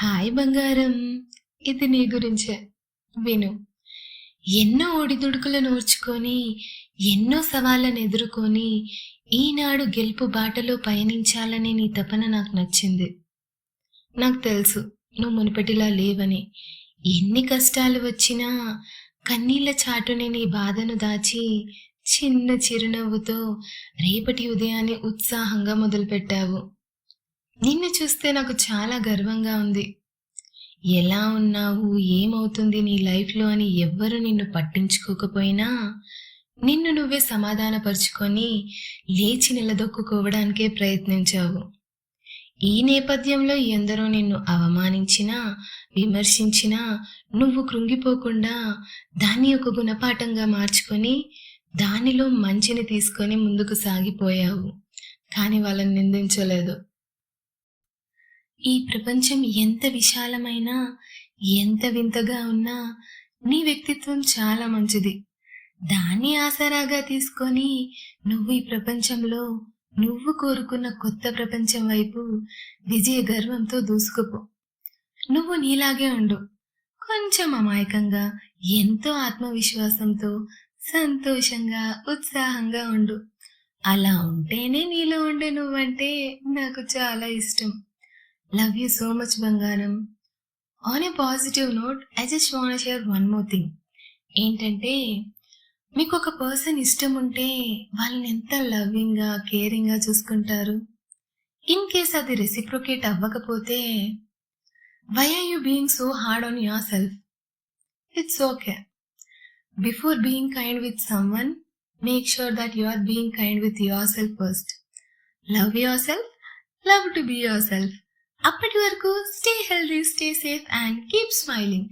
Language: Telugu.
హాయ్ బంగారం. ఇది నీ గురించే. విను. ఎన్నో ఒడిదుడుకులను ఓర్చుకొని, ఎన్నో సవాళ్ళను ఎదుర్కొని, ఈనాడు గెలుపు బాటలో పయనించాలనే నీ తపన నాకు నచ్చింది. నాకు తెలుసు నువ్వు మునుపటిలా లేవని. ఎన్ని కష్టాలు వచ్చినా కన్నీళ్ల చాటునే నీ బాధను దాచి, చిన్న చిరునవ్వుతో రేపటి ఉదయాన్ని ఉత్సాహంగా మొదలుపెట్టావు. నిన్ను చూస్తే నాకు చాలా గర్వంగా ఉంది. ఎలా ఉన్నావు? ఏమవుతుంది నీ లైఫ్‌లో అని ఎవ్వరు నిన్ను పట్టించుకోకపోయినా, నిన్ను నువ్వే సమాధానపరుచుకొని, లేచి నిలదొక్కుకోవడానికే ప్రయత్నించావు. ఈ నేపథ్యంలో ఎందరో నిన్ను అవమానించినా, విమర్శించినా, నువ్వు కృంగిపోకుండా దాన్ని ఒక గుణపాఠంగా మార్చుకొని, దానిలో మంచిని తీసుకొని ముందుకు సాగిపోయావు. కానీ వాళ్ళని నిందించలేదు. ఈ ప్రపంచం ఎంత విశాలమైనా, ఎంత వింతగా ఉన్నా, నీ వ్యక్తిత్వం చాలా మంచిది. దాన్ని ఆసరాగా తీసుకొని, నువ్వు ఈ ప్రపంచంలో నువ్వు కోరుకున్న కొత్త ప్రపంచం వైపు విజయ గర్వంతో దూసుకుపో. నువ్వు నీలాగే ఉండు. కొంచెం అమాయకంగా, ఎంతో ఆత్మవిశ్వాసంతో, సంతోషంగా, ఉత్సాహంగా ఉండు. అలా ఉంటేనే నీలో ఉండే నువ్వంటే నాకు చాలా ఇష్టం. Love you so much, బంగారం. On a positive note, I just wanna share one more thing. ఏంటంటే, మీకు ఒక పర్సన్ ఇష్టం ఉంటే వాళ్ళని ఎంత లవ్వింగ్‌గా, కేరింగ్‌గా చూసుకుంటారు. ఇన్ కేస్ అది రెసిప్రొకేట్ అవ్వకపోతే, why are you being so hard on yourself? It's okay. Before being kind with someone, make sure that you are being kind with yourself first. Love yourself, love to be yourself. అప్పటి వరకు stay healthy, stay safe and keep smiling.